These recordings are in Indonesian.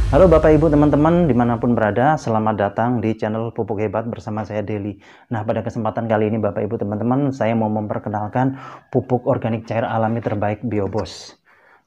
Halo Bapak Ibu teman-teman dimanapun berada, selamat datang di channel Pupuk Hebat bersama saya Deli. Nah, pada kesempatan kali ini Bapak Ibu teman-teman, saya mau memperkenalkan pupuk organik cair alami terbaik Biobos.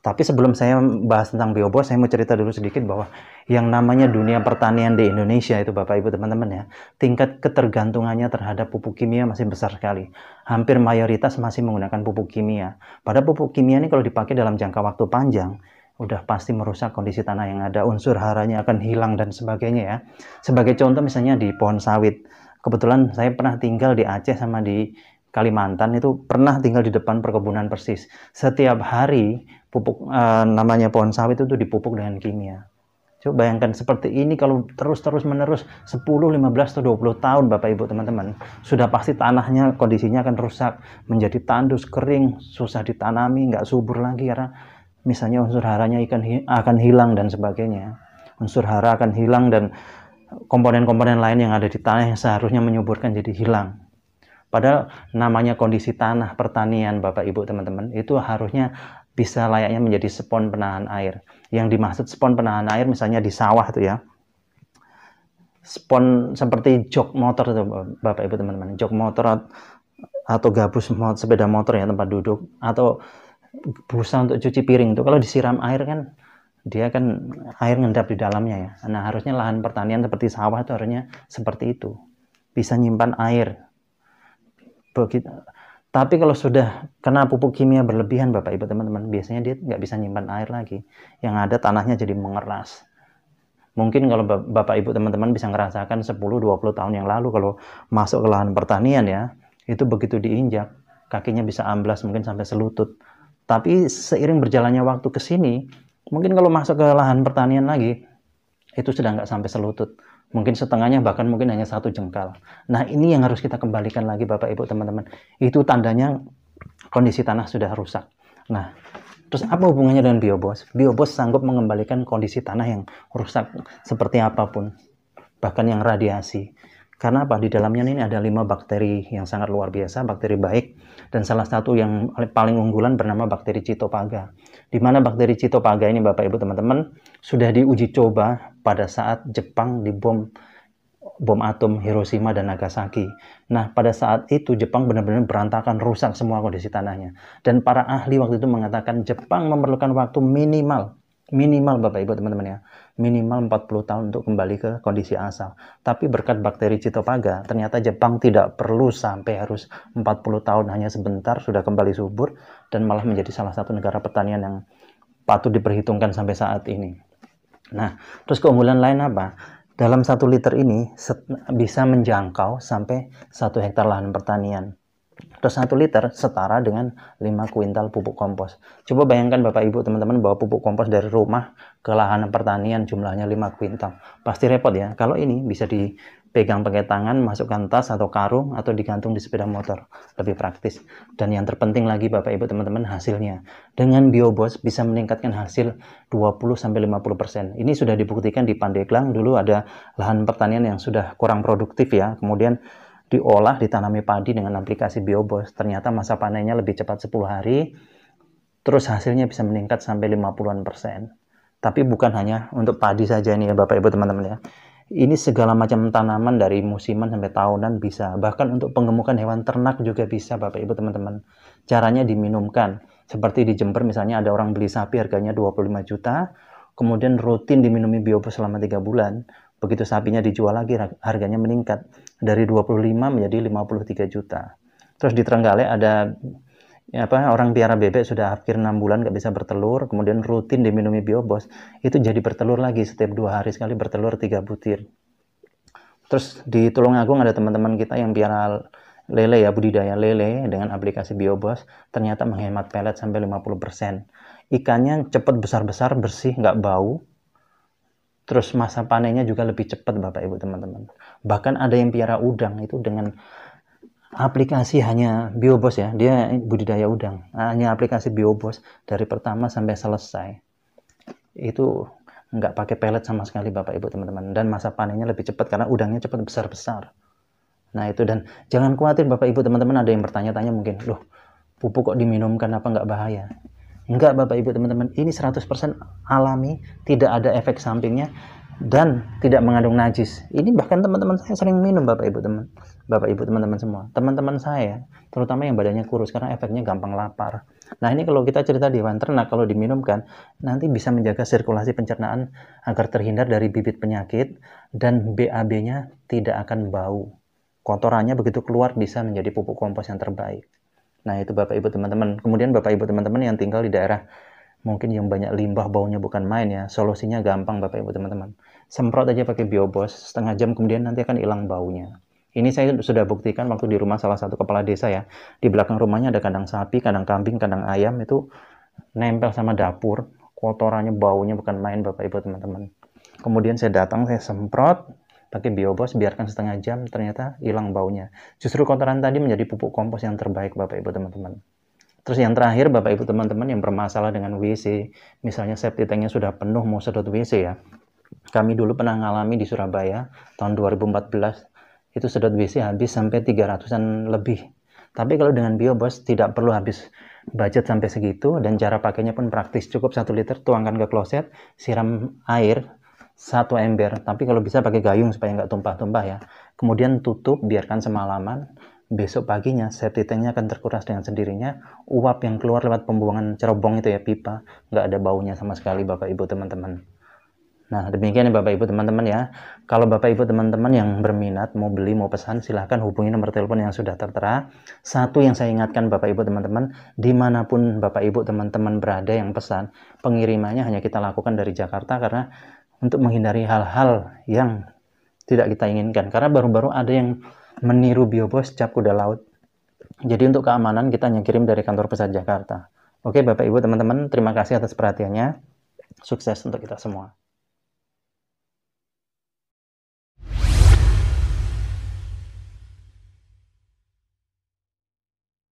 Tapi sebelum saya bahas tentang Biobos, saya mau cerita dulu sedikit bahwa yang namanya dunia pertanian di Indonesia itu Bapak Ibu teman-teman ya, tingkat ketergantungannya terhadap pupuk kimia masih besar sekali. Hampir mayoritas masih menggunakan pupuk kimia. Pada pupuk kimia ini kalau dipakai dalam jangka waktu panjang, udah pasti merusak kondisi tanah yang ada, unsur haranya akan hilang dan sebagainya ya. Sebagai contoh misalnya di pohon sawit. Kebetulan saya pernah tinggal di Aceh sama di Kalimantan, itu pernah tinggal di depan perkebunan persis. Setiap hari pupuk namanya pohon sawit itu dipupuk dengan kimia. Coba bayangkan seperti ini kalau terus-terus menerus 10, 15 atau 20 tahun Bapak Ibu teman-teman. Sudah pasti tanahnya kondisinya akan rusak, menjadi tandus, kering, susah ditanami, nggak subur lagi karena misalnya unsur haranya akan hilang dan sebagainya. Unsur hara akan hilang dan komponen-komponen lain yang ada di tanah yang seharusnya menyuburkan jadi hilang. Padahal namanya kondisi tanah pertanian Bapak Ibu teman-teman itu harusnya bisa layaknya menjadi spon penahan air. Yang dimaksud spon penahan air misalnya di sawah itu ya. Spon seperti jok motor itu Bapak Ibu teman-teman. Jok motor atau gabus sepeda motor ya tempat duduk atau busa untuk cuci piring itu kalau disiram air kan dia kan air ngendap di dalamnya ya. Nah, harusnya lahan pertanian seperti sawah itu harusnya seperti itu. Bisa nyimpan air. Begitu. Tapi kalau sudah kena pupuk kimia berlebihan Bapak Ibu teman-teman, biasanya dia nggak bisa nyimpan air lagi. Yang ada tanahnya jadi mengeras. Mungkin kalau Bapak Ibu teman-teman bisa ngerasakan 10-20 tahun yang lalu kalau masuk ke lahan pertanian ya, itu begitu diinjak, kakinya bisa amblas mungkin sampai selutut. Tapi seiring berjalannya waktu ke sini, mungkin kalau masuk ke lahan pertanian lagi, itu sudah nggak sampai selutut. Mungkin setengahnya, bahkan mungkin hanya 1 jengkal. Nah, ini yang harus kita kembalikan lagi Bapak Ibu teman-teman. Itu tandanya kondisi tanah sudah rusak. Nah, terus apa hubungannya dengan Biobos? Biobos sanggup mengembalikan kondisi tanah yang rusak seperti apapun, bahkan yang radiasi. Karena apa? Di dalamnya ini ada 5 bakteri yang sangat luar biasa, bakteri baik, dan salah satu yang paling unggulan bernama bakteri Citophaga. Di mana bakteri Citophaga ini Bapak Ibu teman-teman sudah diuji coba pada saat Jepang dibom bom atom Hiroshima dan Nagasaki. Nah, pada saat itu Jepang benar-benar berantakan, rusak semua kondisi tanahnya. Dan para ahli waktu itu mengatakan Jepang memerlukan waktu minimal Bapak Ibu teman-teman ya, minimal 40 tahun untuk kembali ke kondisi asal. Tapi berkat bakteri Citophaga, ternyata Jepang tidak perlu sampai harus 40 tahun, hanya sebentar sudah kembali subur dan malah menjadi salah satu negara pertanian yang patut diperhitungkan sampai saat ini. Nah, terus keunggulan lain apa? Dalam 1 liter ini bisa menjangkau sampai 1 hektar lahan pertanian. Terus 1 liter setara dengan 5 kuintal pupuk kompos. Coba bayangkan Bapak Ibu teman-teman bawa pupuk kompos dari rumah ke lahan pertanian jumlahnya 5 kuintal. Pasti repot ya. Kalau ini bisa dipegang pakai tangan, masukkan tas atau karung, atau digantung di sepeda motor. Lebih praktis. Dan yang terpenting lagi Bapak Ibu teman-teman hasilnya. Dengan Biobos bisa meningkatkan hasil 20-50%. Ini sudah dibuktikan di Pandeglang. Dulu ada lahan pertanian yang sudah kurang produktif ya. Kemudian diolah, ditanami padi dengan aplikasi Biobos. Ternyata masa panennya lebih cepat 10 hari, terus hasilnya bisa meningkat sampai 50-an%. Tapi bukan hanya untuk padi saja ini ya Bapak Ibu teman-teman ya. Ini segala macam tanaman dari musiman sampai tahunan bisa. Bahkan untuk penggemukan hewan ternak juga bisa Bapak Ibu teman-teman. Caranya diminumkan. Seperti di Jember misalnya ada orang beli sapi harganya 25 juta, kemudian rutin diminumi Biobos selama 3 bulan. Begitu sapinya dijual lagi harganya meningkat dari 25 menjadi 53 juta. Terus di Trenggalek ada orang piara bebek sudah hampir 6 bulan nggak bisa bertelur, kemudian rutin diminumi Biobos, itu jadi bertelur lagi setiap 2 hari sekali, bertelur 3 butir. Terus di Tulungagung ada teman-teman kita yang piara lele ya, budidaya lele dengan aplikasi Biobos, ternyata menghemat pelet sampai 50%. Ikannya cepat besar-besar, bersih, nggak bau. Terus masa panennya juga lebih cepat Bapak Ibu teman-teman. Bahkan ada yang piara udang itu dengan aplikasi hanya Biobos ya. Dia budidaya udang. Hanya aplikasi Biobos dari pertama sampai selesai. Itu nggak pakai pelet sama sekali Bapak Ibu teman-teman. Dan masa panennya lebih cepat karena udangnya cepat besar-besar. Nah itu, dan jangan khawatir Bapak Ibu teman-teman, ada yang bertanya-tanya mungkin, loh pupuk kok diminumkan, apa nggak bahaya? Enggak Bapak Ibu teman-teman, ini 100% alami, tidak ada efek sampingnya, dan tidak mengandung najis. Ini bahkan teman-teman saya sering minum Bapak Ibu teman-teman semua. Teman-teman saya, terutama yang badannya kurus, karena efeknya gampang lapar. Nah ini kalau kita cerita di hewan ternak, kalau diminumkan, nanti bisa menjaga sirkulasi pencernaan agar terhindar dari bibit penyakit, dan BAB-nya tidak akan bau. Kotorannya begitu keluar bisa menjadi pupuk kompos yang terbaik. Nah itu Bapak Ibu teman-teman. Kemudian Bapak Ibu teman-teman yang tinggal di daerah mungkin yang banyak limbah, baunya bukan main ya, solusinya gampang Bapak Ibu teman-teman. Semprot aja pakai Biobos, setengah jam kemudian nanti akan hilang baunya. Ini saya sudah buktikan waktu di rumah salah satu kepala desa ya. Di belakang rumahnya ada kandang sapi, kandang kambing, kandang ayam, itu nempel sama dapur, kotorannya, baunya bukan main Bapak Ibu teman-teman. Kemudian saya datang, saya semprot pakai Biobos, biarkan setengah jam, ternyata hilang baunya. Justru kotoran tadi menjadi pupuk kompos yang terbaik Bapak Ibu teman-teman. Terus yang terakhir Bapak Ibu teman-teman yang bermasalah dengan WC, misalnya septic tanknya sudah penuh mau sedot WC ya. Kami dulu pernah ngalami di Surabaya tahun 2014, itu sedot WC habis sampai 300-an lebih. Tapi kalau dengan Biobos tidak perlu habis budget sampai segitu, dan cara pakainya pun praktis, cukup 1 liter, tuangkan ke kloset, siram air 1 ember, tapi kalau bisa pakai gayung supaya nggak tumpah-tumpah ya. Kemudian tutup, biarkan semalaman. Besok paginya septic tanknya akan terkuras dengan sendirinya. Uap yang keluar lewat pembuangan cerobong itu ya, pipa, nggak ada baunya sama sekali Bapak Ibu teman-teman. Nah demikian ya Bapak Ibu teman-teman ya. Kalau Bapak Ibu teman-teman yang berminat mau beli, mau pesan, silahkan hubungi nomor telepon yang sudah tertera. Satu yang saya ingatkan Bapak Ibu teman-teman, dimanapun Bapak Ibu teman-teman berada yang pesan, pengirimannya hanya kita lakukan dari Jakarta, karena untuk menghindari hal-hal yang tidak kita inginkan. Karena baru-baru ada yang meniru Biobos cap kuda laut. Jadi untuk keamanan kita hanya kirim dari kantor pusat Jakarta. Oke Bapak Ibu teman-teman, terima kasih atas perhatiannya. Sukses untuk kita semua.